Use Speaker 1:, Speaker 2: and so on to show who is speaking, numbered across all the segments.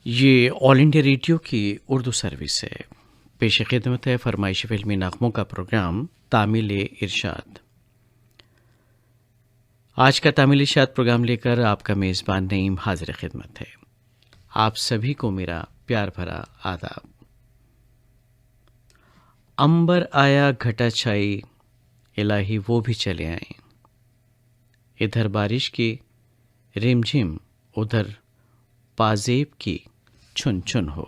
Speaker 1: ये all India radio की Urdu service है। पेश खिदमत है फरमाइश फिल्मी नगमों का प्रोग्राम तामिल इरशाद। आज का तामिल इरशाद प्रोग्राम लेकर आपका मेज़बान नईम हाजिर खिदमत है। आप सभी को मेरा प्यार भरा आदाब। अंबर आया घटा छाई, इलाही वो भी चले आए। इधर बारिश की रिमझिम, उधर पाजेब की छुन छुन हो।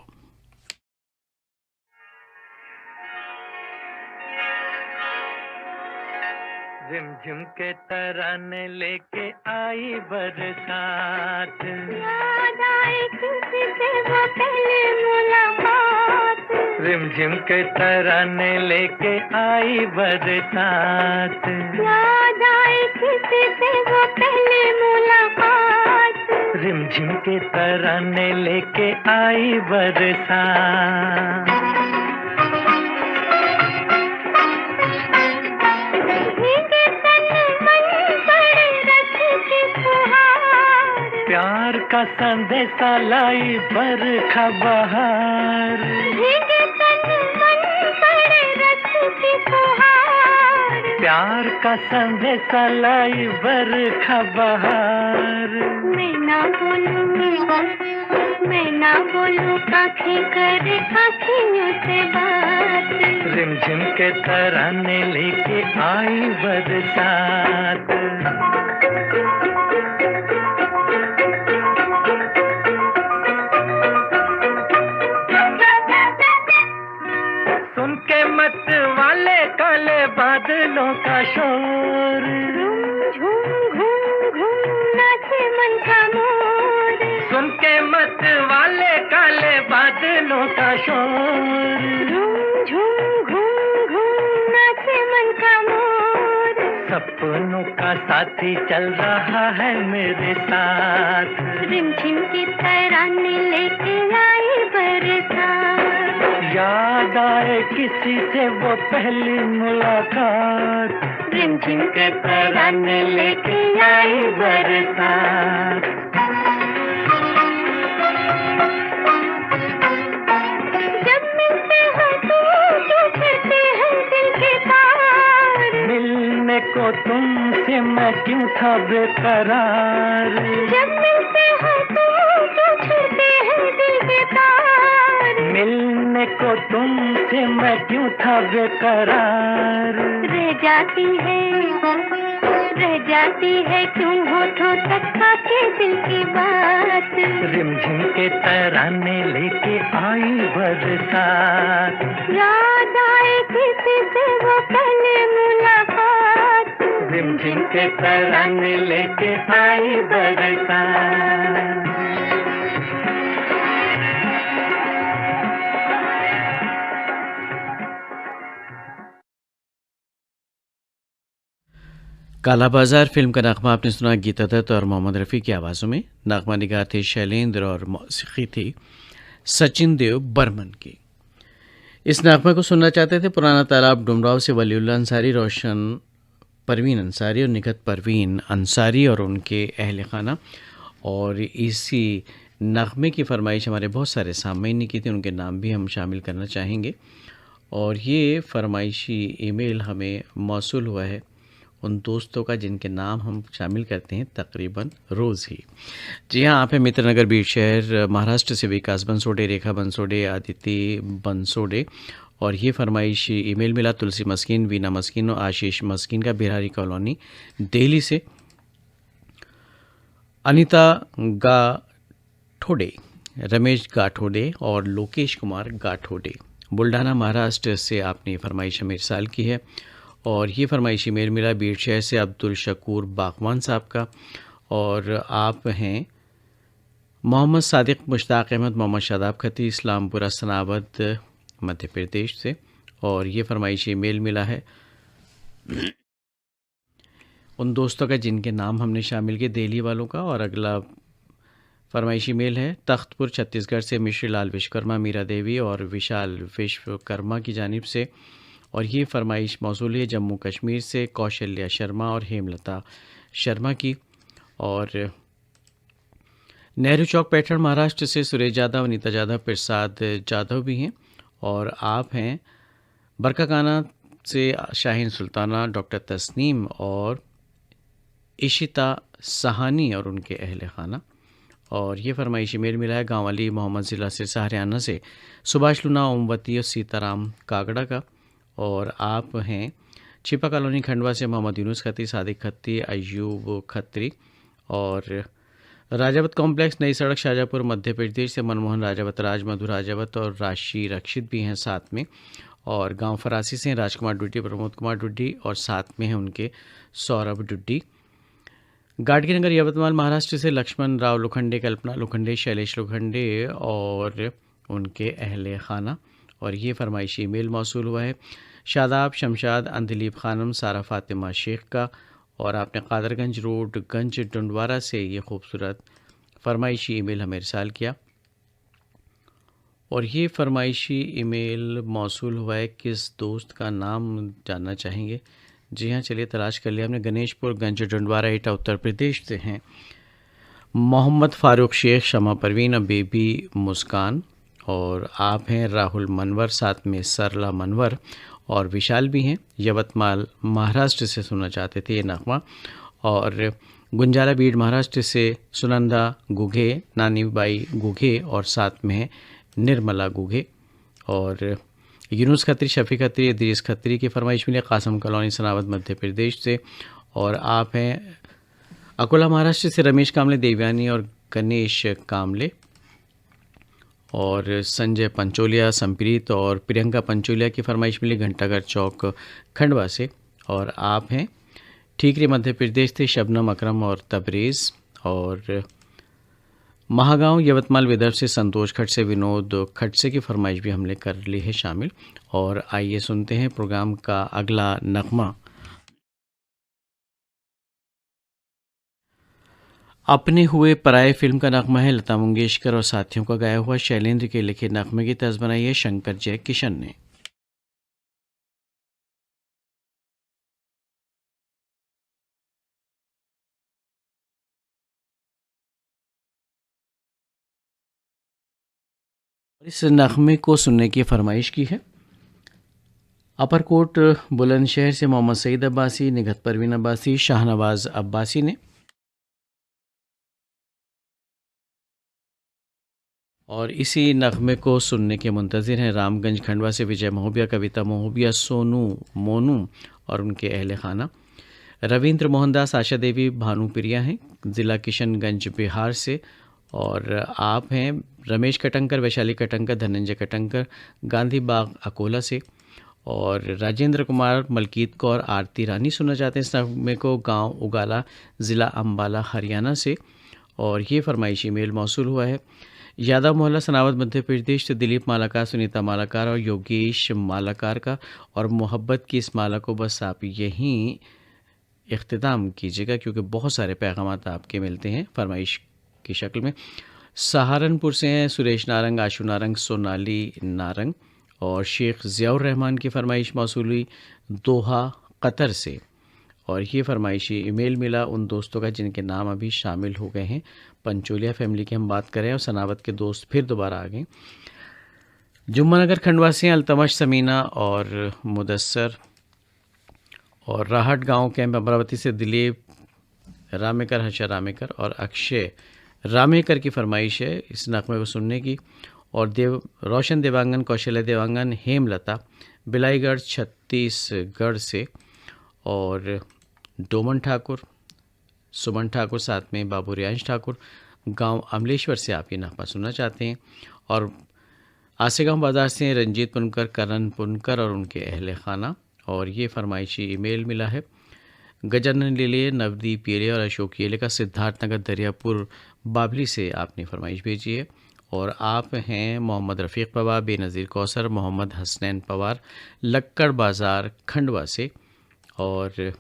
Speaker 2: झिमझिम के तराने लेके आई बरसात,
Speaker 3: याद आए किसी से वो पहली मुलाकात।
Speaker 2: रिमझिम के तराने लेके आई बरसात,
Speaker 3: याद आए किसी से वो पहली मुलाकात।
Speaker 2: रिमझिम के तराने लेके आई बरसात।
Speaker 3: भीगे तन मन पड़े रस की फुहार।
Speaker 2: प्यार का संदेशा लाई बरखा बहार,
Speaker 3: भीगे तन मन पड़े रस की फुहार।
Speaker 2: प्यार का संदेशा लाई बरखा बहार।
Speaker 3: मैं ना बोलूं आँखें करे आँखियों से बात।
Speaker 2: रिमझिम के तराने लेके आई बरसात, सुन के मत वाले काले बादलों का शोर,
Speaker 3: झूम घूम घूम नाचे मन का मोर।
Speaker 2: सुन के मत वाले काले बादलों का शोर।
Speaker 3: झूम झूम घूम घूम नाचे मन का मोर।
Speaker 2: सपनों का साथी चल रहा है मेरे साथ,
Speaker 3: रिमझिम की तराने लेके आई बरसात।
Speaker 2: याद आए किसी से वो पहली मुलाकात।
Speaker 3: रिमझिम के तराने लेके आई बरसात। जब मिलते हैं तो टूटते हैं दिल के तार।
Speaker 2: मिलने को तुमसे मैं क्यों था बेकरार,
Speaker 3: जब मिलते हैं तो टूटते हैं दिल के तार।
Speaker 2: मिलने को तुमसे मैं क्यों था बेकरार।
Speaker 3: रह जाती है क्यों होठों तक आके दिल की बात।
Speaker 2: रिमझिम के तराने लेके आई बरसात,
Speaker 3: याद आए किसी से वो पहली मुलाकात।
Speaker 2: रिमझिम के तराने लेके आई बरसात।
Speaker 1: काला बाजार फिल्म का नगमा आपने सुना गीता दत्त और मोहम्मद रफ़ी की आवाज़ों में। नगमा निगार थे शैलेंद्र और मौसीकी थी सचिन देव बर्मन की। इस नगमा को सुनना चाहते थे पुराना तालाब डुमराव से वलीउल्लाह अंसारी, रोशन परवीन अंसारी और निखत परवीन अंसारी और उनके अहल खाना। और इसी नगमे की फरमाइश हमारे बहुत सारे सामीन ने की थी, उनके नाम भी हम शामिल करना चाहेंगे। और ये फरमाइशी ईमेल हमें मौसूल हुआ है उन दोस्तों का जिनके नाम हम शामिल करते हैं तकरीबन रोज़ ही। जी हाँ, आप हैं मित्रनगर बीट शहर महाराष्ट्र से विकास बंसोडे, रेखा बंसोडे, आदिति बंसोडे। और ये फरमाइश ईमेल मिला तुलसी मस्किन, वीना मस्किन और आशीष मस्किन का बिहारी कॉलोनी दिल्ली से। अनीता गाठोडे, रमेश गाठोडे और लोकेश कुमार गाठोडे बुल्ढाना महाराष्ट्र से आपने ये फरमाइश हमें इरसाल की है। और ये फरमाइशी मेल मिला बीट शहर से अब्दुल शकूर बागवान साहब का। और आप हैं मोहम्मद सादिक मुश्ताक अहमद, मोहम्मद शादाब खती, इस्लामपुरा सनावद मध्य प्रदेश से। और ये फरमाइशी मेल मिला है उन दोस्तों का जिनके नाम हमने शामिल किए, दिल्ली वालों का। और अगला फरमाइशी मेल है तख्तपुर छत्तीसगढ़ से मिश्री लाल विश्वकर्मा, मीरा देवी और विशाल विश्वकर्मा की जानिब से। और ये फरमाइश मौसूल है जम्मू कश्मीर से कौशल्या शर्मा और हेमलता शर्मा की। और नेहरू चौक पैठण महाराष्ट्र से सुरेश यादव, अनीता यादव, प्रसाद जाधव भी हैं। और आप हैं बरकाकाना से शाहीन सुल्ताना, डॉक्टर तस्नीम और इशिता सहानी और उनके अहल खाना। और ये फरमाइश ईमेल मिला है गाँव वाली मोहम्मद ज़िला सिरसा हरियाणा से सुभाष लूना, ओमवती और सीताराम कागड़ा का। और आप हैं छिपा कॉलोनी खंडवा से मोहम्मद यूनुस खत्री, सादिक खत्री, अयूब खत्री। और राजावत कॉम्प्लेक्स, नई सड़क, शाहजहाँपुर मध्य प्रदेश से मनमोहन राजावत, राज मधु राजावत और राशि रक्षित भी हैं साथ में। और गांव फरासी से राजकुमार डुड्डी, प्रमोद कुमार डुड्डी और साथ में हैं उनके सौरभ डुड्डी। गाडगी नगर यवतमाल महाराष्ट्र से लक्ष्मण राव लोखंडे, कल्पना लोखंडे, शैलेश लोखंडे और उनके अहले खाना। और ये फरमाइशी ईमेल मौसूल हुआ है शादाब शमशाद, अंदिलीप खानम, सारा फातिमा शेख का। और आपने कादरगंज रोड, गंज डंडवारा से ये खूबसूरत फरमाइशी ईमेल हमें इरसाल किया। और ये फरमाइशी ईमेल मौसूल हुआ है, किस दोस्त का नाम जानना चाहेंगे? जी हाँ, चलिए तलाश कर लिया हमने। गणेशपुर, गंज डंडवारा, एटा, उत्तर प्रदेश से हैं मोहम्मद फ़ारूक शेख, शमा परवीन और बेबी मुस्कान। और आप हैं राहुल मनवर, साथ में सरला मनवर और विशाल भी हैं। यवतमाल महाराष्ट्र से सुनना चाहते थे ये नगमा। और गुंजाला बीड़ महाराष्ट्र से सुनंदा गुघे, नानी बाई गुघे और साथ में है निर्मला गुघे। और यूनुस खत्री, शफी खत्री, इद्रीस खत्री की फरमाइश मिली कासम कॉलोनी सनावत मध्य प्रदेश से। और आप हैं अकोला महाराष्ट्र से रमेश कामले, देवयानी और गणेश कामले। और संजय पंचोलिया, संप्रीत और प्रियंका पंचोलिया की फरमाइश मिली घंटाघर चौक खंडवा से। और आप हैं ठीकरी मध्य प्रदेश से शबनम अकरम और तबरेज़। और महागांव यवतमाल विदर्भ से संतोष खटसे, विनोद खटसे की फरमाइश भी हमने कर ली है शामिल। और आइए सुनते हैं प्रोग्राम का अगला नगमा। अपने हुए पराये फिल्म का नगमा है लता मंगेशकर और साथियों का गाया हुआ। शैलेंद्र के लिखे नगमे की तर्ज बनाई है शंकर जय किशन ने। इस नगमे को सुनने की फरमाइश की है अपरकोट बुलंदशहर से मोहम्मद सईद अब्बासी, निगत परवीन अब्बासी, शाहनवाज अब्बासी ने। और इसी नगमे को सुनने के मुंतज़िर हैं रामगंज खंडवा से विजय महोबिया, कविता महोबिया, सोनू मोनू और उनके अहल खाना। रविंद्र मोहनदास, आशा देवी, भानु प्रिया हैं ज़िला किशनगंज बिहार से। और आप हैं रमेश कटंकर, वैशाली कटंकर, धनंजय कटंकर, गांधी बाग अकोला से। और राजेंद्र कुमार, मलकीत कौर, आरती रानी सुनना चाहते हैं इस नगमे को गांव उगाला, ज़िला अम्बाला, हरियाणा से। और ये फरमाइशी मेल मौसूल हुआ है यादव मोहल्ला सनावत मध्य प्रदेश से दिलीप मालाकार, सुनीता मालाकार और योगेश मालाकार का। और मोहब्बत की इस माला को बस आप यहीं इख्तिताम कीजिएगा क्योंकि बहुत सारे पैगामात आपके मिलते हैं फरमाइश की शक्ल में। सहारनपुर से हैं सुरेश नारंग, आशु नारंग, सोनाली नारंग। और शेख ज़ियाउर रहमान की फरमाइश मौसूल हुई दोहा कतर से। और ये फरमाइशी ईमेल मिला उन दोस्तों का जिनके नाम अभी शामिल हो गए हैं। पंचोलिया फैमिली की हम बात करें और सनावत के दोस्त फिर दोबारा आ गए। जुम्मनगर खंडवा से अल्तमश, समीना और मुदस्सर। और राहट गांव कैंप अमरावती से दिलीप रामेकर, हर्षा रामेकर और अक्षय रामेकर की फरमाइश है इस नगमे को सुनने की। और रोशन देवांगन, कौशल्या देवांगन, हेमलता बिलाईगढ़ छत्तीसगढ़ से। और डोमन ठाकुर, सुमन ठाकुर, साथ में बाबू रियांश ठाकुर, गांव अमलेश्वर से आप ये नगमा सुनना चाहते हैं। और आसेगांव बाजार से रंजीत पुनकर, करण पुनकर और उनके अहल खाना। और ये फरमाइशी ईमेल मिला है गजानन लेले, नवदीप येले और अशोक येले का सिद्धार्थनगर दरियापुर बाबली से आपने फरमाइश भेजी है। और आप हैं मोहम्मद रफ़ीक पवार, बेनज़ीर कौसर, मोहम्मद हसनैन पवार, लक्कड़ बाज़ार खंडवा से। और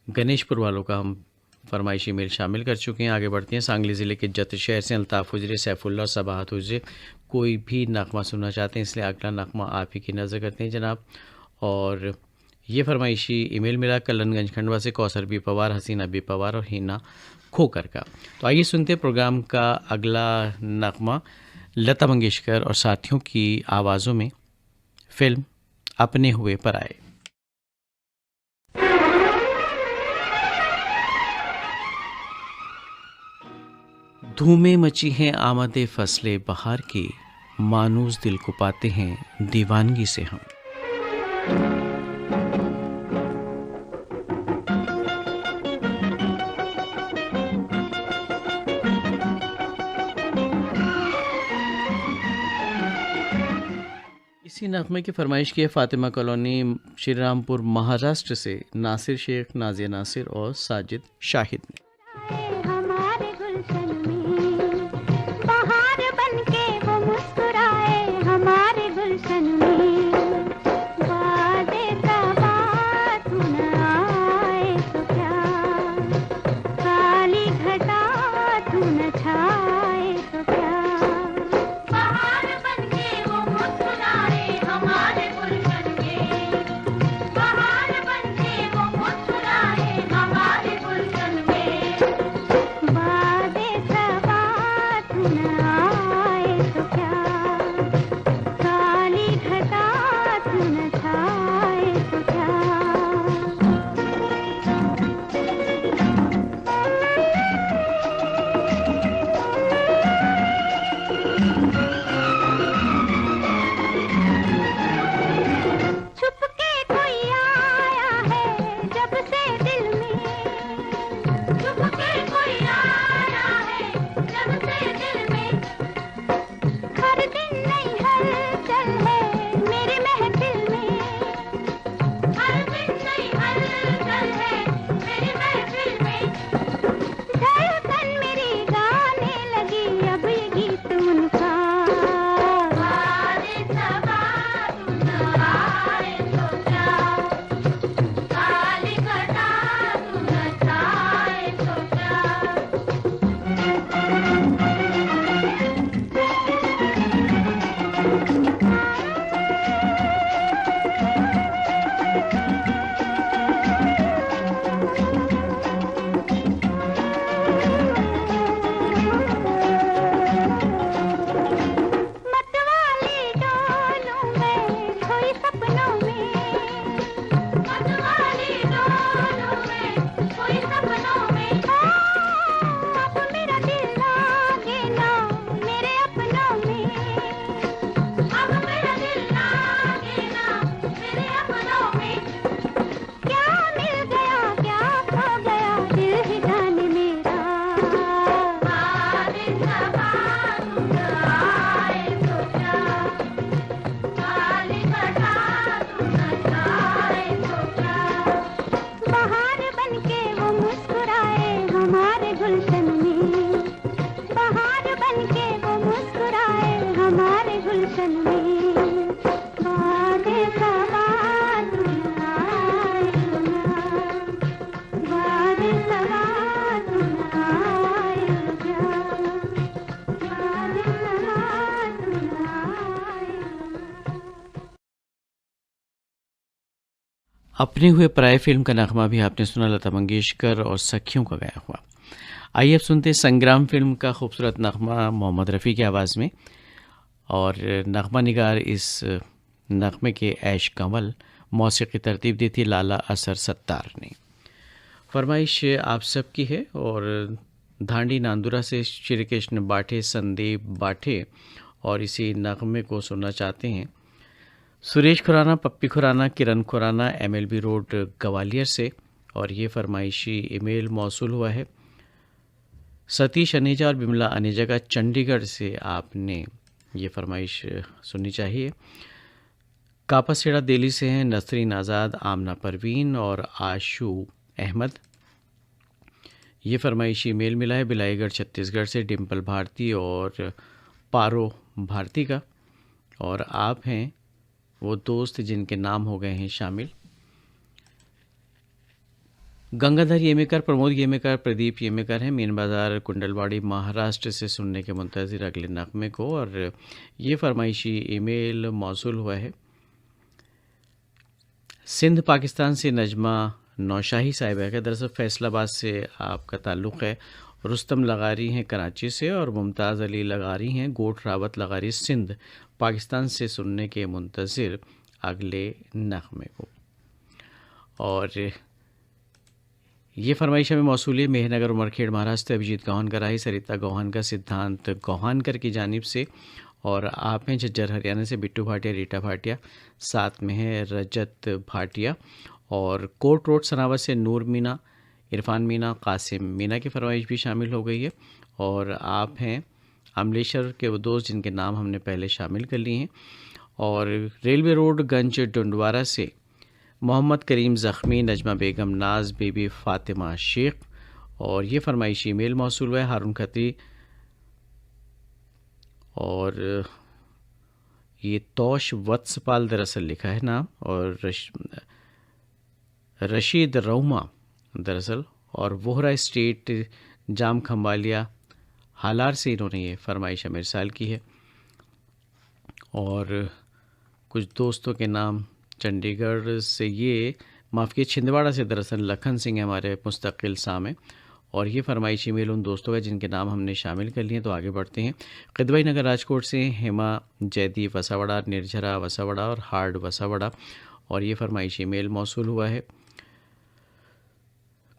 Speaker 1: गणेशपुर वालों का हम फरमाइशी मेल शामिल कर चुके हैं। आगे बढ़ते हैं सांगली ज़िले के जत शहर से अल्ताफ़ हुजरे, सैफुल्ला और सबाहत हुजरे कोई भी नगमा सुनना चाहते हैं इसलिए अगला नगमा आप ही की नज़र करते हैं जनाब। और ये फरमाइशी ईमेल मिला कल्लनगंज खंडवा से कौसर बी पवार, हसीना बी पवार और हिना खोकर का। तो आइए सुनते हैं प्रोग्राम का अगला नगमा लता मंगेशकर और साथियों की आवाज़ों में, फिल्म अपने हुए पराए। धूमें मची हैं आमदे फसले बहार की, मानूस दिल को पाते हैं दीवानगी से हम। इसी नगमे की फरमाइश की है फातिमा कॉलोनी श्रीरामपुर महाराष्ट्र से नासिर शेख, नाजिया नासिर और साजिद शाहिद ने।
Speaker 3: हमारे गुलशन में बहार बनके वो मुस्कुराए, हमारे गुलशन में वादे का बात न आए तो क्या, काली घटा तू न छाए तो क्या, बहार बनके वो मुस्कुराए हमारे गुलशन में, बहार बनके वो मुस्कुराए हमारे गुलशन में, वादे का बात न आए तो क्या, काली घटा तू न छाए तो क्या। छुप के कोई आया है जब से दिल में, छुप के कोई आया है जब से दिल में, हर दिन नई हलचल है मेरी महफिल में, हर दिन नई हलचल है मेरी महफिल में, धड़कन मेरी गाने लगी अब ये गीत उनका, वादे सबा तुम न आए तो क्या, काली घटा तू न छाए तो क्या। मतवाली डोलूं मैं खोई सपनों में, मतवाली डोलूं मैं खोई सपनों में, अब मेरा दिल लागे ना मेरे अपनों में, अब मेरा दिल लागे ना मेरे अपनों में, क्या मिल गया क्या खो गया दिल ही जाने मेरा, वादे सबा तुम न आए तो क्या, काली घटा तू न छाए तो क्या, बहार बनके वो मुस्कुराए हमारे गुलशन में, बहार बनके वो मुस्कुराए हमारे गुलशन में, वादे का बात न आए तो क्या, वादे का बात न आए तो क्या, वादे का बात न आए तो क्या।
Speaker 1: अपने हुए पराए फिल्म का नगमा भी आपने सुना लता मंगेशकर और सखियों का गाया हुआ। आइए अब सुनते हैं संग्राम फिल्म का खूबसूरत नगमा मोहम्मद रफ़ी की आवाज़ में, और नगमा निगार इस नगमे के ऐश कंवल, मौसीकी तरतीब दी थी लाला असर सत्तार ने। फरमाइश आप सबकी है और धांडी नांदुरा से श्री कृष्ण बाठे, संदीप बाठे और इसी नगमे को सुनना चाहते हैं सुरेश खुराना, पप्पी खुराना, किरण खुराना, MLB रोड ग्वालियर से, और ये फरमाइशी ईमेल मौसूल हुआ है सतीश अनेजा और बिमला अनेजा का चंडीगढ़ से। आपने ये फरमाइश सुननी चाहिए। कापासेड़ा दिल्ली से हैं नसरीन आज़ाद, आमना परवीन और आशू अहमद। ये फरमाइशी ईमेल मिला है बिलाईगढ़ छत्तीसगढ़ से डिम्पल भारती और पारो भारती का, और आप हैं वो दोस्त जिनके नाम हो गए हैं शामिल गंगाधर येमेकर, प्रमोद येमेकर, प्रदीप येमेकर हैं मीन बाज़ार कुंडलवाड़ी महाराष्ट्र से सुनने के मुंतज़िर अगले नगमे को। और ये फरमाइशी ईमेल मौसूल हुआ है सिंध पाकिस्तान से नजमा नौशाही साहिबा है। दरअसल फैसलाबाद से आपका ताल्लुक़ है। रुस्तम लगारी हैं कराची से और मुमताज़ अली लगारी हैं गोट रावत लगारी सिंध पाकिस्तान से सुनने के मुंतज़िर अगले नग़मे को। और ये फरमाइश में मौसूली मेहनगर उमरखेड़ महाराष्ट्र अभिजीत गौहन कराई सरिता गौहन का सिद्धांत गौहानकर की जानिब से। और आप हैं झज्जर हरियाणा से बिट्टू भाटिया रीटा भाटिया, साथ में है रजत भाटिया। और कोट रोड सनावत से नूर मीना, इरफान मीना, कासिम मीना की फरमाइश भी शामिल हो गई है। और आप हैं अमलेश्वर के वो दोस्त जिनके नाम हमने पहले शामिल कर लिए हैं। और रेलवे रोड गंज डुंडवारा से मोहम्मद करीम ज़ख्मी, नजमा बेगम, नाज बीबी, फ़ातिमा शेख। और ये फरमाइश ईमेल मौसूल है हारून खत्री। और ये तोश वत्सपाल दरअसल लिखा है नाम, और रशीद रौमा दरअसल, और वोहरा स्टेट जाम खम्बालिया हालार से इन्होंने ये फरमाइश मिरसाल की है। और कुछ दोस्तों के नाम चंडीगढ़ से, ये माफ़ किए छिंदवाड़ा से दरअसल लखन सिंह है हमारे मुस्तकिल सामे। और ये फरमाइश ईमेल उन दोस्तों का जिनके नाम हमने शामिल कर लिए। तो आगे बढ़ते हैं। क़िदवाई नगर राजकोट से हेमा जयदीप वसावड़ा, निर्झरा वसावड़ा और हार्ड वसावड़ा। और ये फरमाइश ईमेल मौसूल हुआ है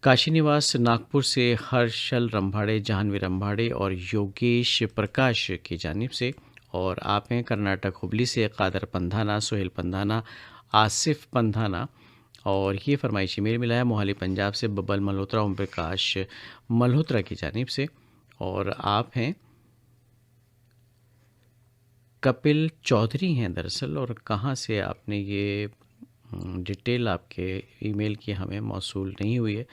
Speaker 1: काशी निवास नागपुर से हर्षल रंभाड़े, जाह्नवी रंभाड़े और योगेश प्रकाश की जानिब से। और आप हैं कर्नाटक हुबली से कादर पंधाना, सोहेल पंधाना, आसिफ पंधाना। और ये फरमाइशी मेल मिला है मोहाली पंजाब से बब्बल मल्होत्रा, ओम प्रकाश मल्होत्रा की जानिब से। और आप हैं कपिल चौधरी हैं दरअसल, और कहाँ से आपने ये डिटेल आपके ईमेल की हमें मौसूल नहीं हुई है।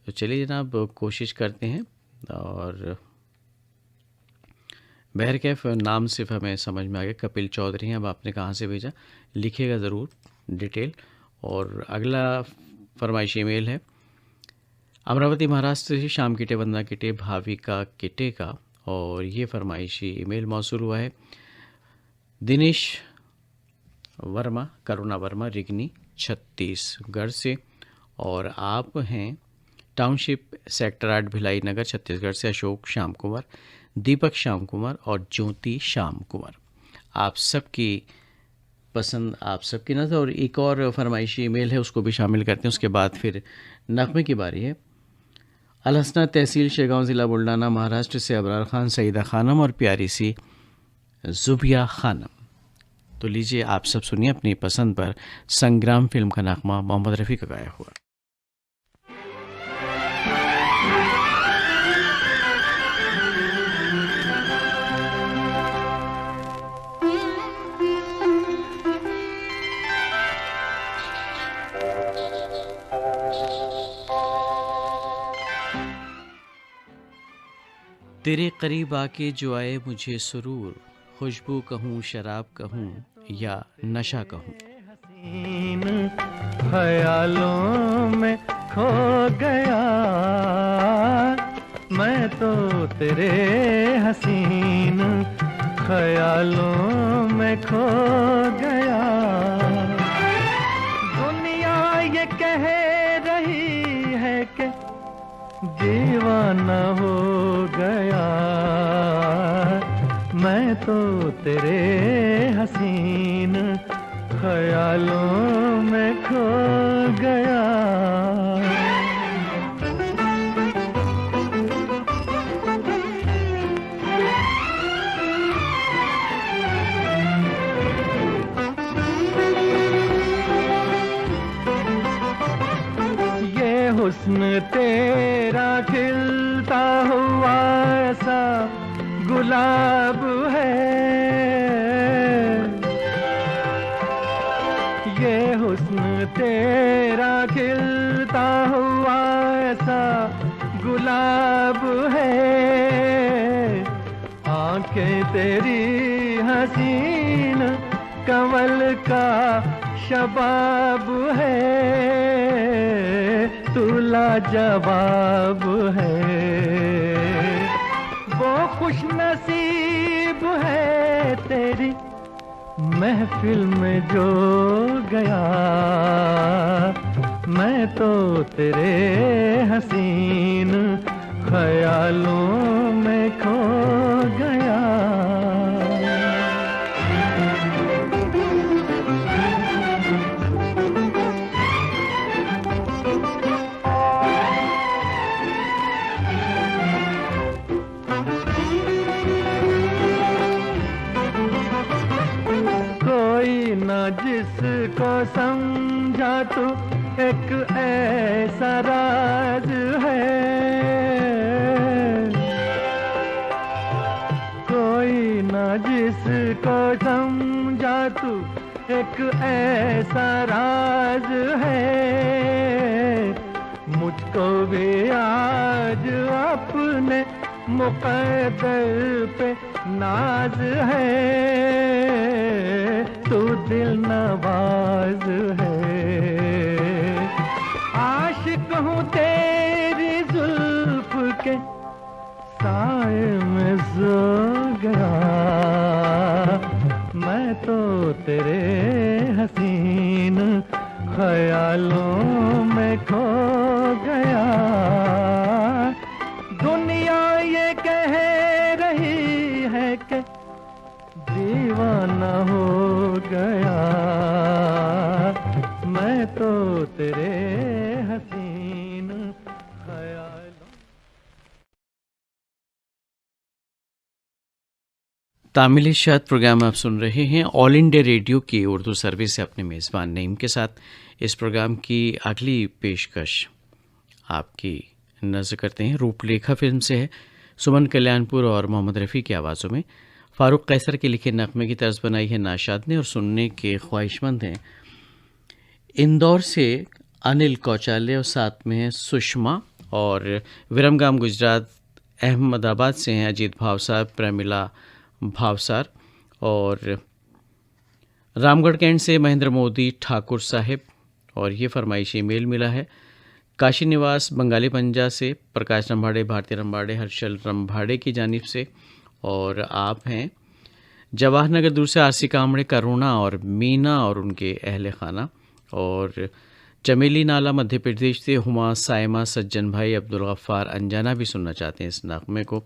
Speaker 1: तो चलिए जनाब कोशिश करते हैं। और बहरकैफ नाम सिर्फ हमें समझ में आ गया, कपिल चौधरी हैं। अब आपने कहाँ से भेजा लिखिएगा ज़रूर डिटेल। और अगला फरमाइशी ईमेल है अमरावती महाराष्ट्र से शाम किटे, वंदना किटे, भाविका किटे का। और ये फरमाइशी ईमेल मौसूल हुआ है दिनेश वर्मा, करुणा वर्मा, रिगनी छत्तीसगढ़ से। और आप हैं टाउनशिप सेक्टर 8 भिलाई नगर छत्तीसगढ़ से अशोक श्याम कुमार, दीपक श्याम कुमार और ज्योति श्याम कुमार। आप सबकी पसंद, आप सबकी नज़र। और एक और फरमाइशी ईमेल है, उसको भी शामिल करते हैं, उसके बाद फिर नगमे की बारी है। अलहसना तहसील शेगांव ज़िला बुल्डाना महाराष्ट्र से अबरार खान, सईदा खानम और प्यारी सी जुबिया खानम। तो लीजिए आप सब सुनिए अपनी पसंद पर संग्राम फिल्म का नगमा मोहम्मद रफ़ी का गाया हुआ। तेरे करीब आके जो आए मुझे सुरूर, खुशबू कहूँ, शराब कहूँ या नशा कहूँ।
Speaker 2: हसीन ख्यालों में खो गया मैं तो तेरे हसीन ख्यालों में खो गया। दुनिया ये कह रही है कि दीवाना हो गया मैं तो तेरे हसीन ख्यालों में खो गया। ये हुस्न तेरा खिलता हुआ ऐसा गुलाब है, ये हुस्न तेरा खिलता हुआ ऐसा गुलाब है। आंखें तेरी हसीन कमल का शबाब है, तू लाजवाब है। वो खुश नसीब है तेरी महफिल में जो गया मैं तो तेरे हसीन ख्यालों में खो गया। कोई ना जिसको समझा तू एक ऐसा राज है, कोई ना जिसको समझा तू एक ऐसा राज है। मुझको भी आज अपने मुक़द्दर पे नाज है, तू दिल नवाज है। आशिक हूँ तेरी जुल्फ के साए में सो गया मैं तो तेरे हसीन ख्यालों में खो गया। दुनिया ये कह रही है कि दीवाना हो गया मैं तो तेरे हसीन ख्यालों।
Speaker 1: तामिली शाद प्रोग्राम आप सुन रहे हैं ऑल इंडिया रेडियो की उर्दू सर्विस से अपने मेज़बान नईम के साथ। इस प्रोग्राम की अगली पेशकश आपकी नज़र करते हैं रूपरेखा फिल्म से है। सुमन कल्याणपुर और मोहम्मद रफ़ी की आवाज़ों में फ़ारूक कैसर के लिखे नगमे की तर्ज बनाई है नाशाद ने और सुनने के ख्वाहिशमंद हैं इंदौर से अनिल कौचाले और साथ में हैं सुषमा, और विरमगाम गुजरात अहमदाबाद से हैं अजीत भावसार, प्रेमिला भावसार, और रामगढ़ कैंट से महेंद्र मोदी ठाकुर साहिब। और ये फरमाइशी मेल मिला है काशी निवास बंगाली पंजा से प्रकाश रंभाड़े, भारती रंभाड़े, हर्षल रंभाड़े की जानिब से। और आप हैं जवाहर नगर दूर से आरसी कामड़े, करुणा और मीना और उनके अहले खाना। और चमेली नाला मध्य प्रदेश से हुमा, साइमा, सज्जन भाई, अब्दुल गफ्फार अंजाना भी सुनना चाहते हैं इस नगमे को।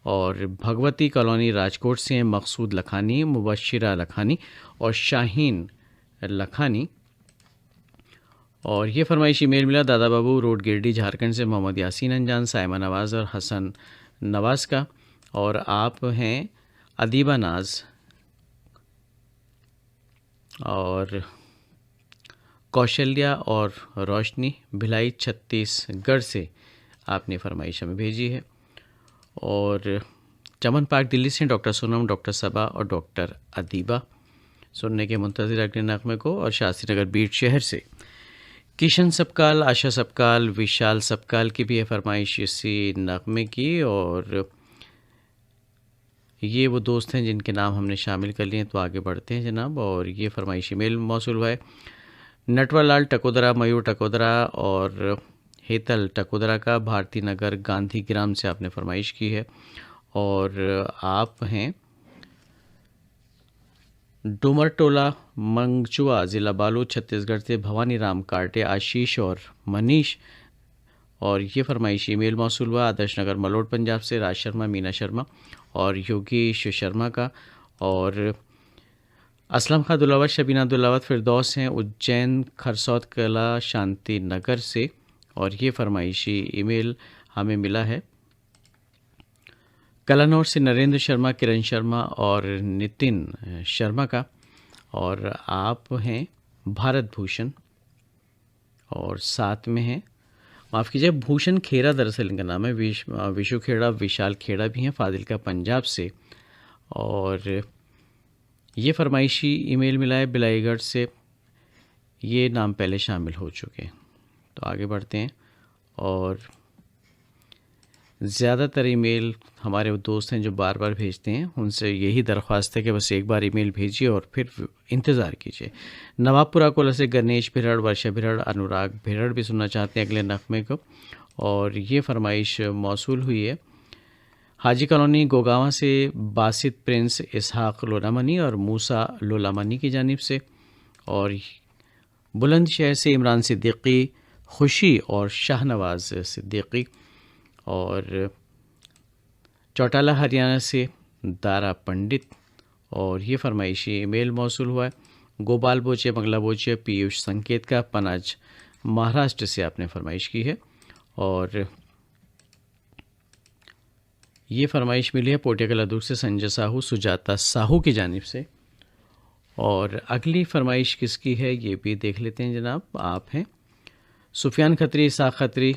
Speaker 1: और भगवती कॉलोनी राजकोट से हैं मकसूद लखानी, मुबशिरा लखानी और शाहीन लखानी। और ये फरमाइशी मेल मिला दादा बाबू रोड गिरडी झारखंड से मोहम्मद यासीन अंजान, साइमा नवाज़ और हसन नवाज़ का। और आप हैं अदीबा नाज और कौशल्या और रोशनी भिलाई छत्तीसगढ़ से आपने फरमाइश हमें भेजी है। और चमन पार्क दिल्ली से डॉक्टर सोनम, डॉक्टर सबा और डॉक्टर अदीबा सुनने के मुंतज़िर अगले नगमे को। और शास्त्री नगर बीट शहर से किशन सबकाल, आशा सबकाल, विशाल सबकाल की भी है फरमाइश इसी नगमे की। और ये वो दोस्त हैं जिनके नाम हमने शामिल कर लिए हैं, तो आगे बढ़ते हैं जनाब। और ये फरमाइशी मेल मौसूल हुआ है नटवरलाल टकोदरा, मयूर टकोदरा और हेतल टकोदरा का, भारती नगर गांधी ग्राम से आपने फरमाइश की है। और आप हैं डुमरटोला मंगचुआ, ज़िला बालोद छत्तीसगढ़ से भवानी राम कार्टे, आशीष और मनीष। और ये फरमाइशी मेल मौसूल हुआ आदर्श नगर मलोड पंजाब से राज शर्मा, मीना शर्मा और योगेश शर्मा का। और असलम खां दुलावत, शबीना दुलावत फिरदौस हैं उज्जैन खरसौद कला शांति नगर से। और ये फरमाइशी ईमेल हमें मिला है कलानौर से नरेंद्र शर्मा, किरण शर्मा और नितिन शर्मा का। और आप हैं भारत भूषण और साथ में हैं, माफ़ कीजिए, भूषण खेड़ा दरअसल इनका नाम है, विशु खेड़ा, विशाल खेड़ा भी हैं फाजिलका पंजाब से। और ये फरमाइशी ईमेल मिला है बिलाईगढ़ से, ये नाम पहले शामिल हो चुके हैं। तो आगे बढ़ते हैं। और ज़्यादातर ईमेल हमारे वो दोस्त हैं जो बार बार भेजते हैं, उनसे यही दरख्वास्त है कि बस एक बार ईमेल भेजिए और फिर इंतज़ार कीजिए। नवाबपुरा कोला से गणेश भिरड़, वर्षा भिरड़, अनुराग भिरड़ भी सुनना चाहते हैं अगले नगमे को। और ये फरमाइश मौसूल हुई है हाजी कॉलोनी गोगावा से बासित प्रिंस इसहाक लोलामनी और मूसा लोलामनी की जानिब से, और बुलंदशहर से इमरान सिद्दीकी, खुशी और शाहनवाज सिद्दीकी, और चौटाला हरियाणा से दारा पंडित, और ये फरमाइशी ईमेल मौसूल हुआ है। गोपाल बोचे, बंगला बोचे, पीयूष संकेत का पनाज महाराष्ट्र से आपने फरमाइश की है, और ये फरमाइश मिली है पोटिया कलादुर्ग से संजय साहू, सुजाता साहू की जानिब से। और अगली फरमाइश किसकी है ये भी देख लेते हैं जनाब। आप हैं सुफियान खत्री, इसाक खत्री,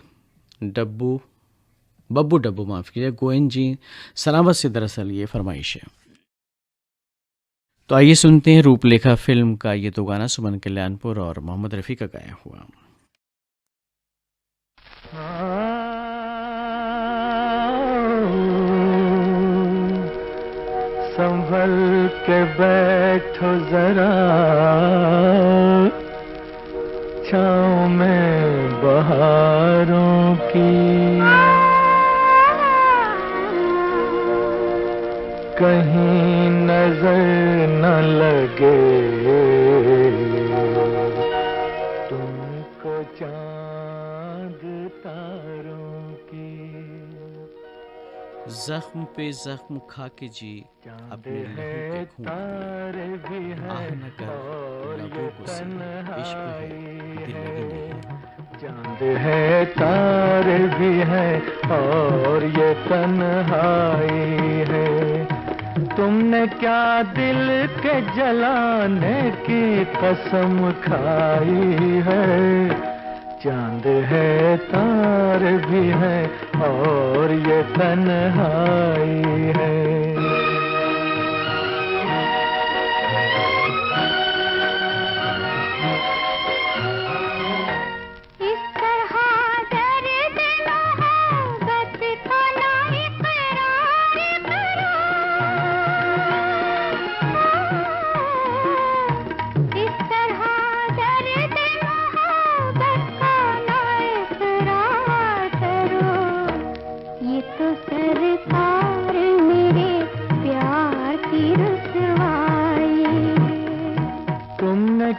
Speaker 1: बब्बू डब्बू माफ़ कीजिए, गोयन जी सलामत से दरअसल ये फरमाइश है। तो आइए सुनते हैं रूपलेखा फिल्म का ये तो गाना सुमन कल्याणपुर और मोहम्मद रफ़ी का गाया हुआ।
Speaker 2: संभल के बैठो जरा छाँव में बहारों की, कहीं नजर न लगे तुमको चांद तारों की।
Speaker 1: जख्म पे जख्म खा के जी अपने लहू के खून में, आह न कर लबों को सिले, इश्क है दिल लगी नहीं।
Speaker 2: चांद है तारे भी है और ये तन्हाई है, तुमने क्या दिल के जलाने की कसम खाई है। चांद है तारे भी है और ये तन्हाई है।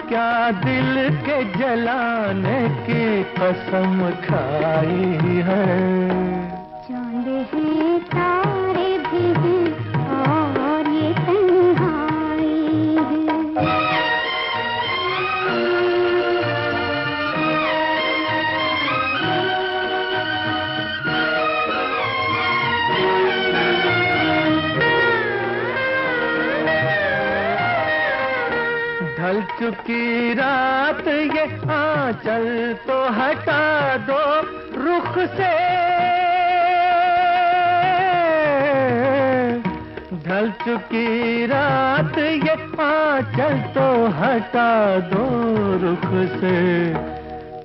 Speaker 2: क्या दिल के जलाने की कसम खाई है।
Speaker 3: चांद है तारे भी हैं और ये तन्हाई है।
Speaker 2: ढल चुकी रात ये आंचल तो हटा दो रुख से, ढल चुकी रात ये आंचल तो हटा दो रुख से।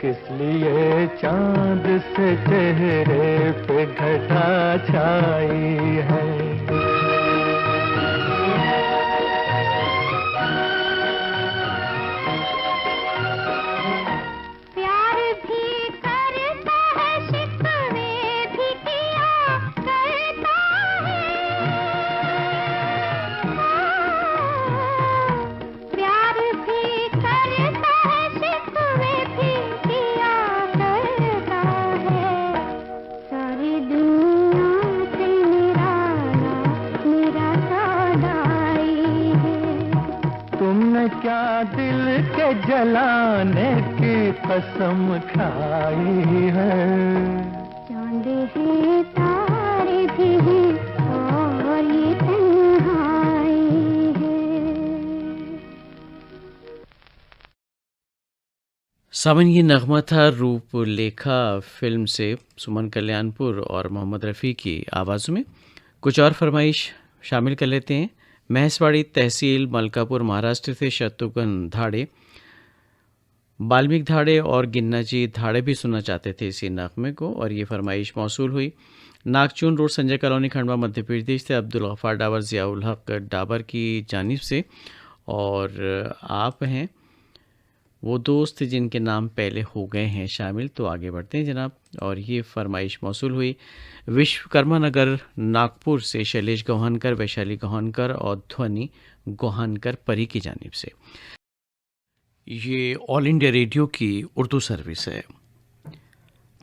Speaker 2: किस लिए चांद से चेहरे पे घटा छाई है। क्या दिल के जलाने की कसम खाई है।
Speaker 3: चांद है तारे भी हैं और ये तन्हाई है।
Speaker 1: सावन ये नगमा था रूपलेखा फिल्म से सुमन कल्याणपुर और मोहम्मद रफ़ी की आवाज़ों में। कुछ और फरमाइश शामिल कर लेते हैं। महसवाड़ी तहसील मलकापुर महाराष्ट्र से शत्रुघ्न धाड़े, बाल्मीक धाड़े और गिन्ना जी धाड़े भी सुनना चाहते थे इसी नगमे को, और ये फरमाइश मौसूल हुई नागचून रोड संजय कॉलोनी खंडवा मध्य प्रदेश से अब्दुल गफ्फार डाबर ज़ियाउल हक डाबर की जानिब से। और आप हैं वो दोस्त जिनके नाम पहले हो गए हैं शामिल। तो आगे बढ़ते हैं जनाब, और ये फरमाइश मौसूल हुई विश्वकर्मा नगर नागपुर से शैलेश गोहानकर, वैशाली गोहानकर और ध्वनि गोहानकर परी की जानिब से। ये ऑल इंडिया रेडियो की उर्दू सर्विस है।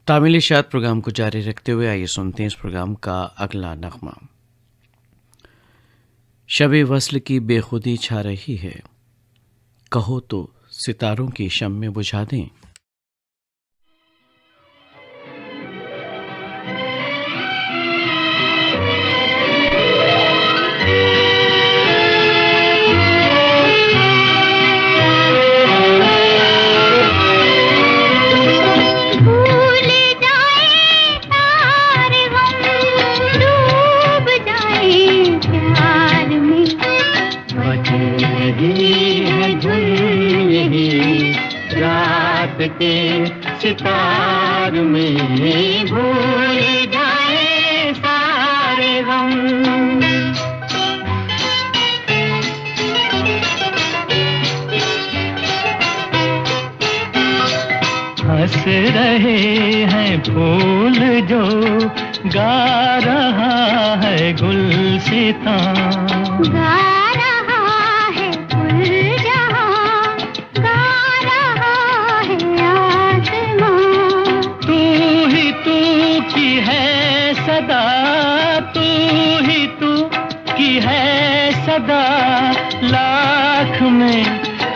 Speaker 1: तामिल इशात प्रोग्राम को जारी रखते हुए आइए सुनते हैं इस प्रोग्राम का अगला नगमा। शब वस्ल की बेखुदी छा रही है, कहो तो सितारों की शम्में बुझा दें।
Speaker 2: के सितार में भूल जाए सारे गम। हंस रहे हैं फूल जो गा रहा है गुलसितां, गा लाख में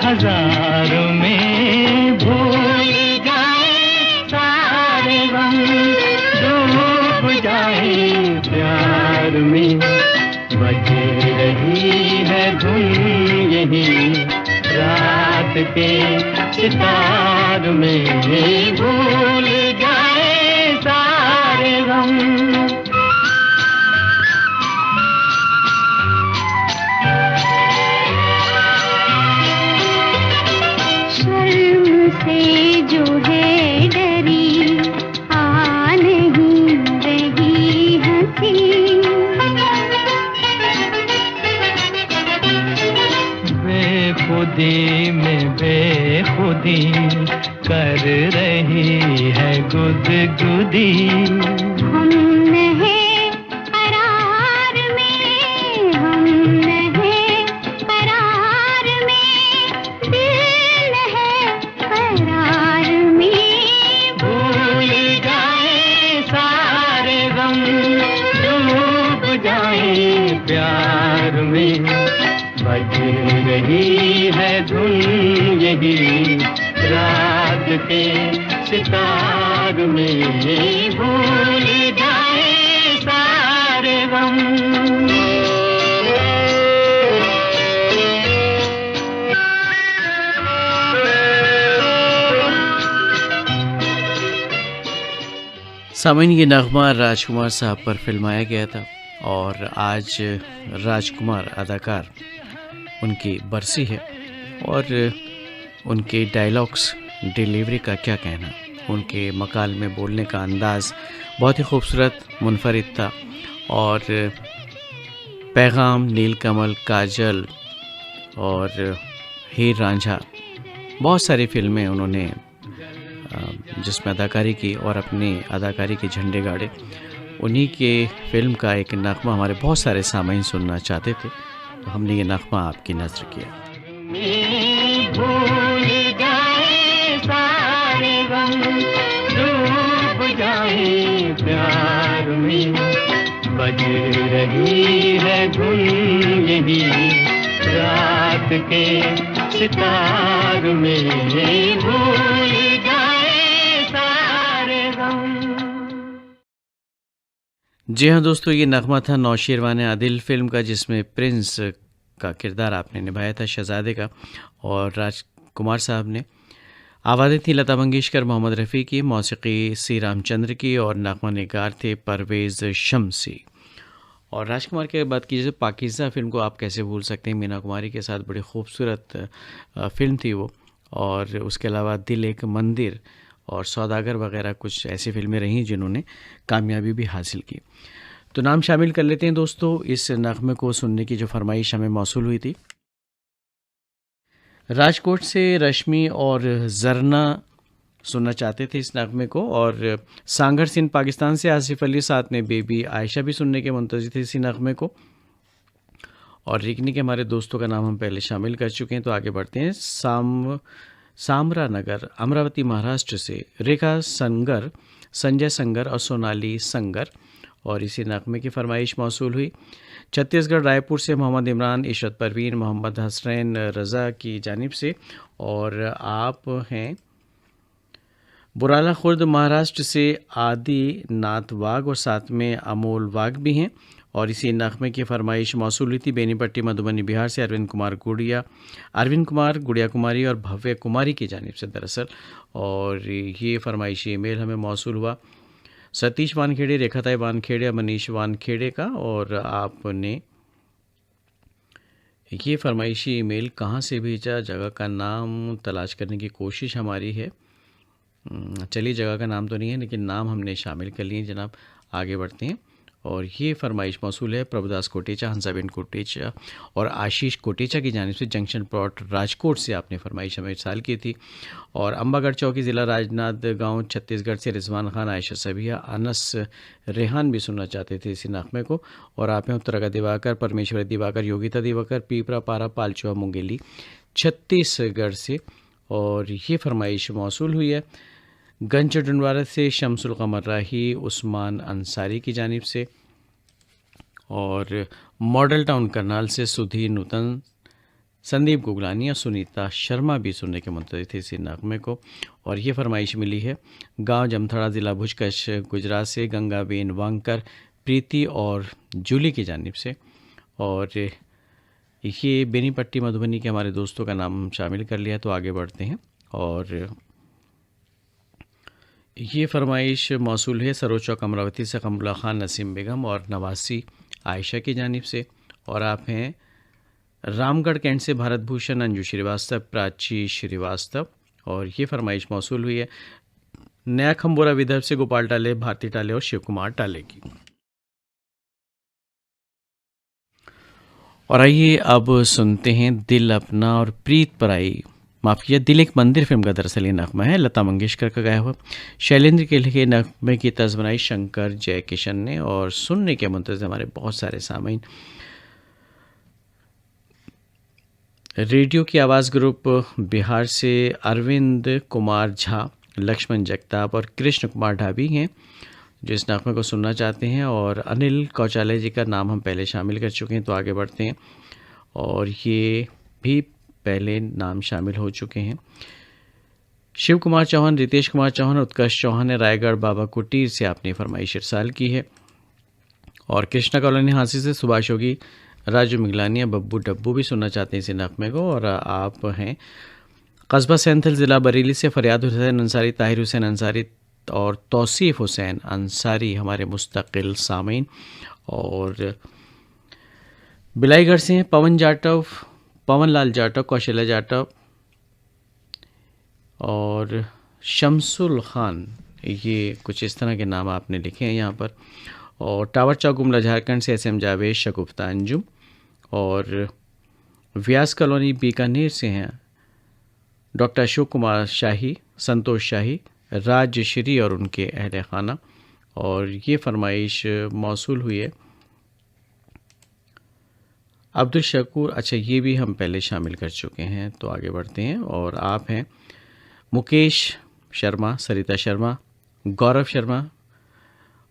Speaker 2: हजार में भूल जाए सारे गम, डूब जाए प्यार में। बज रही है धुन यही रात के सितार में, भूल जाए सारे गम।
Speaker 3: जो है डरी आ नहीं रही हंसी,
Speaker 2: बेखुदी में बेखुदी कर रही है गुदगुदी।
Speaker 3: हम नहीं करार में, हम नहीं करार में, दिल है करार में।
Speaker 2: भूल जाए सारे गम, डूब जाए प्यार में। बज रही है धुन यही रात के सितार में, भूल जाए सारे गम।
Speaker 1: सामईन ये नगमा राजकुमार साहब पर फिल्माया गया था, और आज राजकुमार अदाकार उनकी बरसी है, और उनके डायलॉग्स डिलीवरी का क्या कहना। उनके मकाल में बोलने का अंदाज़ बहुत ही खूबसूरत, मुनफरिद था। और पैगाम, नीलकमल, काजल और हीर रांझा, बहुत सारी फिल्में उन्होंने जिसमें अदाकारी की और अपनी अदाकारी के झंडे गाड़े। उन्हीं के फिल्म का एक नगमा हमारे बहुत सारे सामईन सुनना चाहते थे, तो हमने ये नगमा आपकी नज़र किया।
Speaker 2: भूल जाए सारे गम, डूब जाए प्यार में। बज रही है धुन यही रात के सितार में, भूल जाए सारे गम।
Speaker 1: जी हाँ दोस्तों, ये नगमा था नौशीरवान आदिल फिल्म का, जिसमें प्रिंस का किरदार आपने निभाया था शहजादे का, और राजकुमार साहब ने। आवाज़ें थी लता मंगेशकर, मोहम्मद रफ़ी की, मौसीकी सी रामचंद्र की, और नगमा निगार थे परवेज़ शम्सी। और राजकुमार की बात कीजिए, पाकीज़ा फिल्म को आप कैसे भूल सकते हैं। मीना कुमारी के साथ बड़ी खूबसूरत फिल्म थी वो। और उसके अलावा दिल एक मंदिर और सौदागर वगैरह कुछ ऐसी फिल्में रहीं जिन्होंने कामयाबी भी हासिल की। तो नाम शामिल कर लेते हैं दोस्तों इस नगमे को सुनने की जो फरमाइश हमें मौसूल हुई थी। राजकोट से रश्मि और जरना सुनना चाहते थे इस नगमे को, और सांगर सिंह पाकिस्तान से आसिफ अली, साथ में बेबी आयशा भी सुनने के मुंतज़िर थे इसी नगमे को। और रिकनी के हमारे दोस्तों का नाम हम पहले शामिल कर चुके हैं, तो आगे बढ़ते हैं। सामरा नगर अमरावती महाराष्ट्र से रेखा संगर, संजय संगर और सोनाली संगर, और इसी नगमे की फरमाइश मौसूल हुई। छत्तीसगढ़ रायपुर से मोहम्मद इमरान, इशरत परवीन, मोहम्मद हसनैन रज़ा की जानिब से, और आप हैं बुराला खुर्द महाराष्ट्र से आदि नाथ वाघ, और साथ में अमोल वाघ भी हैं। और इसी नगमे की फरमाइश मौसूल हुई थी बेनीपट्टी मधुबनी बिहार से अरविंद कुमार गुड़िया कुमारी और भव्य कुमारी की जानिब से दरअसल। और ये फरमाइशी ईमेल हमें मौसूल हुआ सतीश वानखेड़े, रेखाताई वानखेड़े, मनीष वानखेड़े का। और आपने ये फरमाइशी ईमेल कहाँ से भेजा, जगह का नाम तलाश करने की कोशिश हमारी है। चलिए, जगह का नाम तो नहीं है लेकिन नाम हमने शामिल कर लिए जनाब। आगे बढ़ते हैं। और ये फरमाइश मौसूल है प्रभुदास कोटेचा, हंसाबेन कोटेचा और आशीष कोटेचा की जानिब से, जंक्शन प्लॉट राजकोट से आपने फरमाइश हमें इरसाल की थी। और अम्बागढ़ चौकी ज़िला राजनांदगांव छत्तीसगढ़ से रिजवान खान, आयशा सबिया, अनस रेहान भी सुनना चाहते थे इसी नगमे को। और आप हैं उत्तरागा दिवाकर, परमेश्वर दिवाकर, योगिता दिवाकर, पीपरा पारा, पालचुआ मुंगेली छत्तीसगढ़ से। और ये फरमाइश मौसूल हुई है गंज डंडवारा से शमसुल कमर राही, उस्मान अंसारी की जानिब से। और मॉडल टाउन करनाल से सुधीर नूतन, संदीप गुगलानी और सुनीता शर्मा भी सुनने के मुंतज़िर थे इसी नगमे को। और ये फरमाइश मिली है गांव जमथड़ा, ज़िला भुजकश, गुजरात से गंगाबेन वांकर, प्रीति और जूली की जानिब से। और ये बेनीपट्टी मधुबनी के हमारे दोस्तों का नाम शामिल कर लिया, तो आगे बढ़ते हैं। और ये फरमाइश मौसूल है सरोज चौक अमरावती से कमला खान, नसीम बेगम और नवासी आयशा की जानिब से। और आप हैं रामगढ़ कैंट से भारत भूषण, अंजू श्रीवास्तव, प्राची श्रीवास्तव। और ये फरमाइश मौसूल हुई है नया खम्बोरा विदर्भ से गोपाल टाले, भारती टाले और शिव कुमार टाले की। और आइए अब सुनते हैं दिल अपना और प्रीत पराई, माफ़ किया, दिल एक मंदिर फिल्म का दरअसल ये नगमा है, लता मंगेशकर का गाया हुआ। शैलेंद्र के लिखे नगमे की तर्ज बनाई शंकर जयकिशन ने, और सुनने के मुंतज़िर हमारे बहुत सारे सामीन। रेडियो की आवाज़ ग्रुप बिहार से अरविंद कुमार झा, लक्ष्मण जगताप और कृष्ण कुमार ढाबी हैं जो इस नगमे को सुनना चाहते हैं। और अनिल कौचाले जी का नाम हम पहले शामिल कर चुके हैं, तो आगे बढ़ते हैं। और ये भी पहले नाम शामिल हो चुके हैं। शिव कुमार चौहान, रितेश कुमार चौहान, उत्कर्ष चौहान ने रायगढ़ बाबा कुटीर से आपने फरमाइश इरसाल की है। और कृष्णा कॉलोनी हांसी से सुभाष योगी, राजू मिगलानिया, बब्बू डब्बू भी सुनना चाहते हैं इस नगमे को। और आप हैं कस्बा सैंथल, ज़िला बरेली से फरियाद हुसैन अंसारी, ताहिर हुसैन अंसारी और तौसीफ हुसैन अंसारी हमारे मुस्तकिल सामीन। और बिलाईगढ़ से हैं पवन जाटव, पवनलाल जाटव, कौशल्या जाटव और शमसुल खान, ये कुछ इस तरह के नाम आपने लिखे हैं यहाँ पर। और टावर चौक गुमला झारखंड से SM जावेद, शगुफ्ता अंजुम। और व्यास कॉलोनी बीकानेर से हैं डॉक्टर अशोक कुमार शाही, संतोष शाही, राजश्री और उनके अहल खाना। और ये फरमाइश मौसूल हुई है अब्दुल शकूर, अच्छा ये भी हम पहले शामिल कर चुके हैं, तो आगे बढ़ते हैं। और आप हैं मुकेश शर्मा, सरिता शर्मा, गौरव शर्मा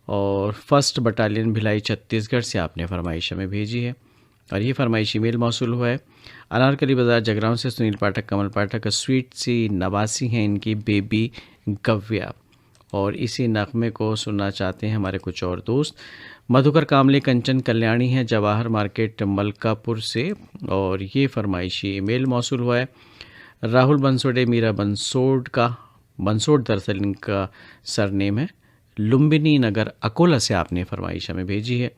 Speaker 1: और 1st बटालियन भिलाई छत्तीसगढ़ से आपने फरमाइश हमें भेजी है। और ये फरमाइश ईमेल मौसूल हुआ है अनारकली बाज़ार जगरांव से सुनील पाठक, कमल पाठक, स्वीट सी नवासी हैं इनकी बेबी गव्या। और इसी नगमे को सुनना चाहते हैं हमारे कुछ और दोस्त मधुकर कामले, कंचन कल्याणी हैं जवाहर मार्केट मलकापुर से। और ये फरमाइशी ईमेल मौसूल हुआ है राहुल बंसोड़े, मीरा बंसोड़ का, बंसोड़ दरअसल इनका सरनेम है, लुम्बिनी नगर अकोला से आपने फरमाइश हमें भेजी है।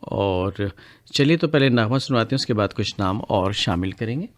Speaker 1: और चलिए तो पहले नगमा सुनवाते हैं, उसके बाद कुछ नाम और शामिल करेंगे।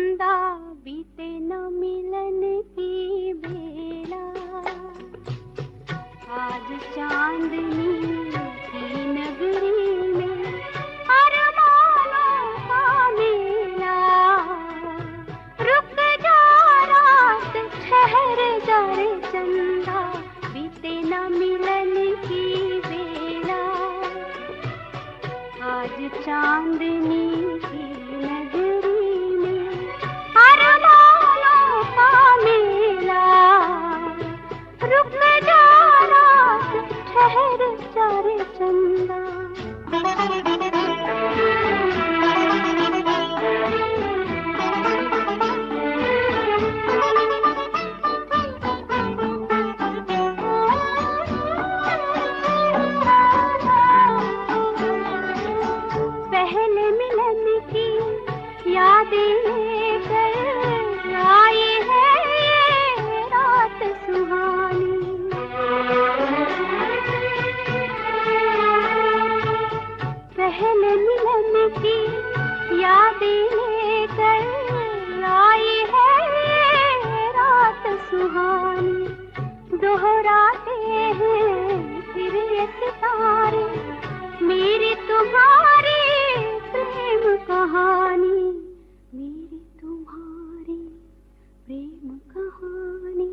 Speaker 3: चंदा बीते न मिलन की बेला, आज चांदनी की नगरी में अरमानों का मेला। रुक जा रात ठहर जा रे चंदा बीते न मिलन की बेला, आज चांदनी की नगरी में अरमानों का मेला। रुक जा रात ठहर जा रे चंदा। पहले मिलन की यादें लेकर आई है ये रात सुहानी। पहले मिलन की यादें लेकर आई है ये रात सुहानी। दोहराते हैं फिर ये सितारे मेरी तुम्हारी प्रेम कहानी, मेरी तुम्हारी प्रेम कहानी।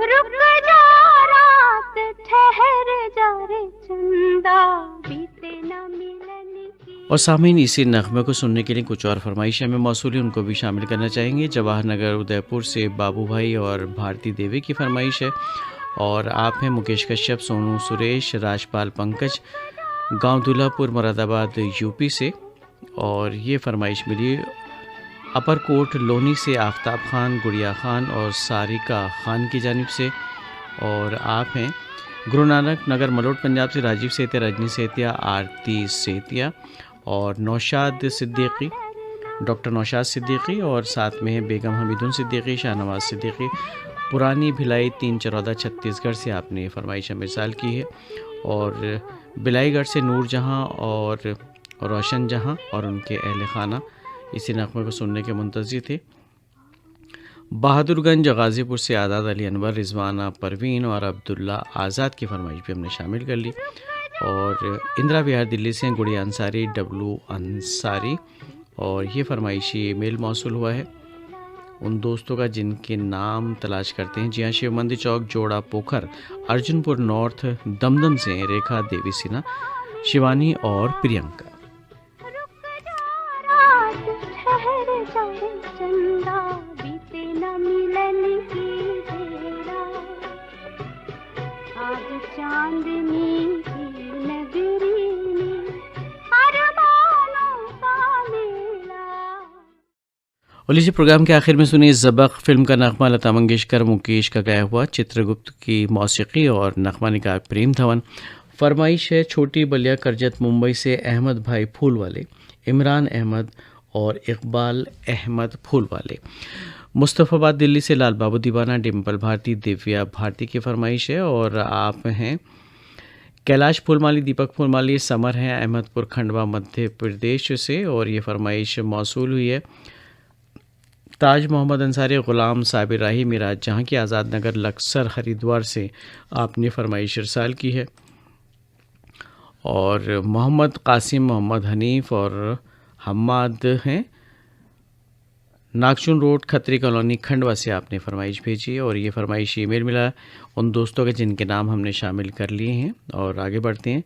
Speaker 3: रुक जा रात ठहर जा रे चंदा बीते न मिलन की।
Speaker 1: और सामीन इसी नगमे को सुनने के लिए कुछ और फरमाइशें हमें मौसूल हैं, उनको भी शामिल करना चाहेंगे। जवाहर नगर उदयपुर से बाबू भाई और भारती देवी की फरमाइश है। और आप हैं मुकेश कश्यप, सोनू सुरेश, राजपाल पंकज, गांव दुल्हापुर मुरादाबाद यूपी से। और ये फरमाइश मिली अपरकोट लोनी से आफ्ताब खान, गुड़िया खान और सारिका खान की जानिब से। और आप हैं गुरु नानक नगर मलोट पंजाब से राजीव सेतिया, रजनी सेतिया, आरती सेतिया और नौशाद सिद्दीकी, डॉक्टर नौशाद सिद्दीकी। और साथ में है बेगम हमीदुन सिद्दीकी, शाहनवाज सिद्दीकी, पुरानी भिलाई 3 चरौदा छत्तीसगढ़ से आपने ये फरमाइश मिसाल की है। और बिलाईगढ़ से नूर जहाँ और रोशन जहाँ और उनके अहल खाना इसी नगमे को सुनने के मुंतज़िर थे। बहादुरगंज गाज़ीपुर से आज़ाद अली अनवर, रिजवाना परवीन और अब्दुल्ला आज़ाद की फरमाइश भी हमने शामिल कर ली। और इंदिरा विहार दिल्ली से गुड़िया अंसारी, डब्लू अंसारी। और ये फरमाइशी मेल मौसूल हुआ है उन दोस्तों का जिनके नाम तलाश करते हैं। जी हाँ, शिव मंदिर चौक, जोड़ा पोखर, अर्जुनपुर नॉर्थ, दमदम से रेखा देवी सिन्हा, शिवानी और प्रियंका।
Speaker 3: चंदा बीते न मिलन की बेला, आज चांदनी की नगरी में अरमानों का मेला।
Speaker 1: और लीजिए प्रोग्राम के आखिर में सुनिए ज़बक फिल्म का नगमा लता मंगेशकर मुकेश का गाया हुआ, चित्रगुप्त की मौसीकी और नगमा निगार प्रेम धवन। फरमाइश है छोटी बलिया करजत मुंबई से अहमद भाई फूल वाले, इमरान अहमद और इकबाल अहमद फूल वाले। मुस्तफ़ाबाद दिल्ली से लाल बाबू दीवाना, डिम्पल भारती, दिव्या भारती की फरमाइश है। और आप हैं कैलाश फूलमाली, दीपक फूलमाली, समर हैं अहमदपुर खंडवा मध्य प्रदेश से। और ये फरमाइश मौसूल हुई है ताज मोहम्मद अंसारी, ग़ुलाम साबिर राही, मिराज जहाँ की आज़ाद नगर लक्सर हरिद्वार से आपने फरमाइश इरसाल की है। और मोहम्मद कासिम, मोहम्मद हनीफ और हम्माद हैं नागचुन रोड, खत्री कॉलोनी, खंडवा से आपने फरमाइश भेजी। और ये फरमाइश ईमेल मिला उन दोस्तों के जिनके नाम हमने शामिल कर लिए हैं। और आगे बढ़ते हैं।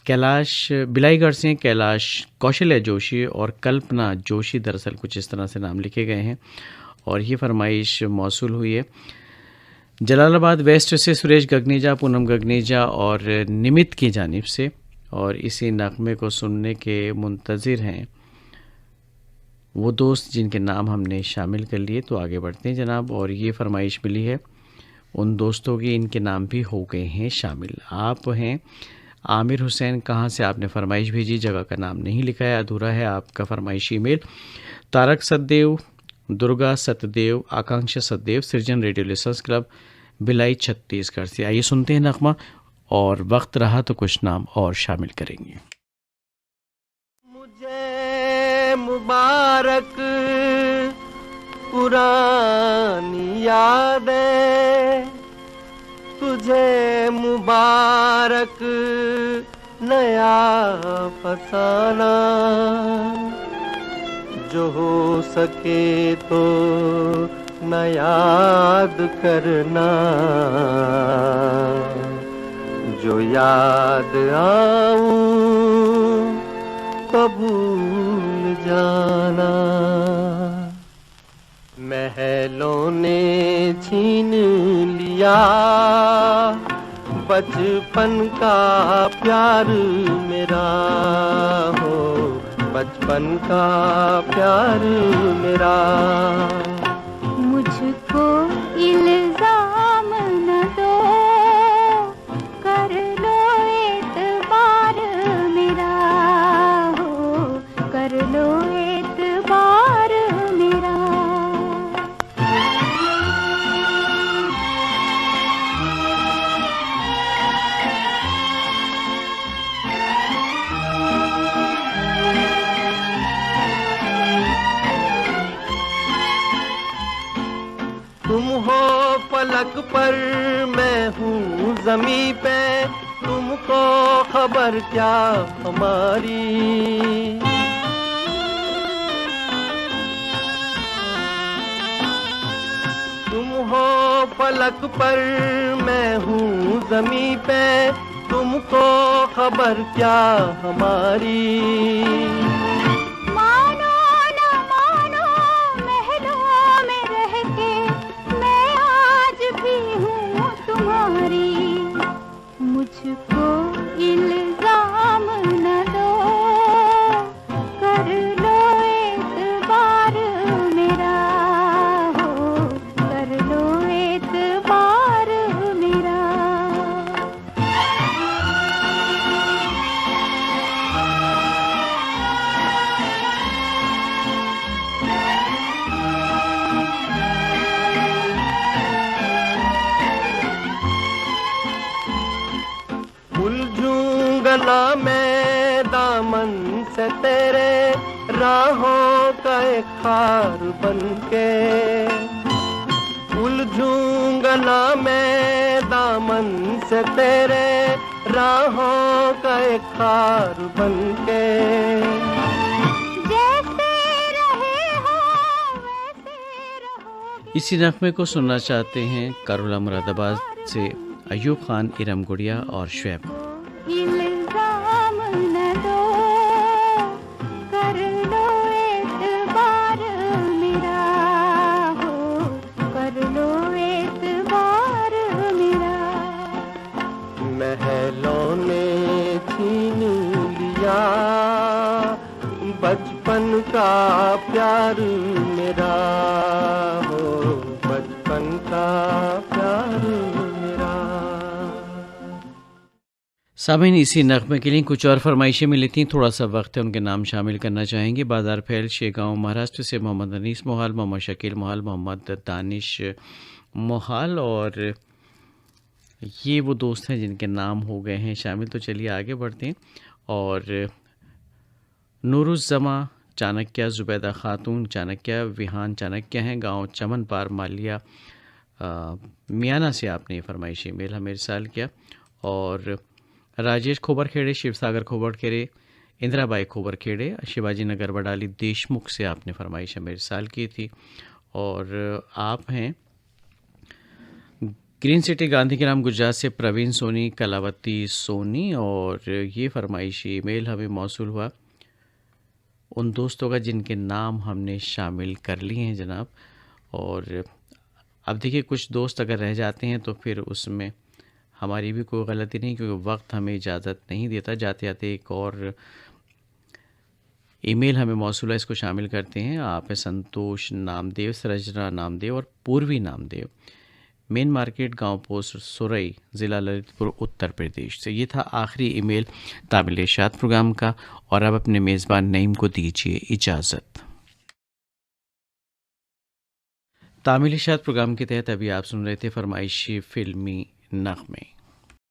Speaker 1: कैलाश बिलाईगढ़ से कैलाश कौशल्या जोशी और कल्पना जोशी, दरअसल कुछ इस तरह से नाम लिखे गए हैं। और ये फरमाइश मौसूल हुई है जलालाबाद वेस्ट से सुरेश गगनेजा, पूनम गगनेजा और निमित की जानिब से। और इसी नगमे को सुनने के मुंतज़िर हैं वो दोस्त जिनके नाम हमने शामिल कर लिए। तो आगे बढ़ते हैं जनाब। और ये फरमाइश मिली है उन दोस्तों की इनके नाम भी हो गए हैं शामिल। आप हैं आमिर हुसैन, कहाँ से आपने फरमाइश भेजी, जगह का नाम नहीं लिखा है, अधूरा है आपका फरमाइशी ईमेल। तारक सतदेव, दुर्गा सतदेव, आकांक्षा सतदेव, सृजन radio listeners club, Bhilai Chhattisgarh से। आइए सुनते हैं नगमा, और वक्त रहा तो कुछ नाम और शामिल करेंगे।
Speaker 4: तुझे मुबारक पुरानी यादें, तुझे मुबारक नया फसाना, जो हो सके तो न याद करना, जो याद आऊं तो भूल जाना। महलों ने छीन लिया बचपन का प्यार मेरा, हो बचपन का प्यार मेरा।
Speaker 3: मुझको इल्जाम न दो, कर लो एतबार मेरा, हो कर लो एतबार मेरा।
Speaker 4: तुम हो पलक पर मैं हूँ ज़मीं पे, तुमको खबर क्या हमारी। तुम हो पलक पर मैं हूँ ज़मीं पे, तुमको खबर क्या हमारी।
Speaker 3: मुझको इल्जाम न दो, कर लो एतबार मेरा, हो कर लो एतबार मेरा।
Speaker 4: उलझूंगा मैं दामन से तेरे, राहों का एक खार बनके। उलझूंगा मैं दामन से तेरे, राहों का एक खार बनके।
Speaker 3: जैसे रहे हो वैसे रहोगे।
Speaker 1: इसी नगमे को सुनना चाहते हैं कारुला मुरादाबाद से अयूब खान, इरम गुड़िया और शुएब।
Speaker 3: इल्जाम न दो, कर लो एतबार मेरा, हो कर लो एतबार मेरा।
Speaker 4: महलों ने छीन लिया बचपन का प्यार मेरा, हो बचपन का प्यार मेरा।
Speaker 1: सामीन, इसी नगमे के लिए कुछ और फरमाइशें मिली थी, थोड़ा सा वक्त है उनके नाम शामिल करना चाहेंगे। बाजार फैल शेगांव महाराष्ट्र से मोहम्मद अनीस मोहाल, मोहम्मद शकील मोहाल, मोहम्मद दानिश मोहाल, और ये वो दोस्त हैं जिनके नाम हो गए हैं शामिल। तो चलिए आगे बढ़ते हैं। और नूरुज़्ज़मा चाणक्य, ज़ुबैदा खातून चाणक्य, विहान चाणक्य हैं, गांव चमन पार मालिया मियाना से आपने फरमाइशी मेल हमें इरसाल किया। और राजेश खोबरखेड़े, शिवसागर खोबरखेड़े, इंदिराबाई खोबरखेड़े, शिवाजी नगर बडाली देशमुख से आपने फरमाइश हमें इरसाल की थी। और आप हैं ग्रीन सिटी गांधी के नाम गुजरात से प्रवीण सोनी, कलावती सोनी, और ये फरमाइशी मेल हमें मौसूल हुआ उन दोस्तों का जिनके नाम हमने शामिल कर लिए हैं जनाब। और अब देखिए, कुछ दोस्त अगर रह जाते हैं तो फिर उसमें हमारी भी कोई गलती नहीं, क्योंकि वक्त हमें इजाज़त नहीं देता। जाते जाते एक और ईमेल हमें मौसूल है, इसको शामिल करते हैं। आप है संतोष नामदेव, सरजना नामदेव और पूर्वी नामदेव, मेन मार्केट, गांव पोस्ट, सुरई, ज़िला ललितपुर, उत्तर प्रदेश से। ये था आखिरी ईमेल तामिल-ए-इरशाद प्रोग्राम का। और अब अपने मेज़बान नईम को दीजिए इजाज़त। तामिल-ए-इरशाद प्रोग्राम के तहत अभी आप सुन रहे थे फरमाइशी फिल्मी नग़मे।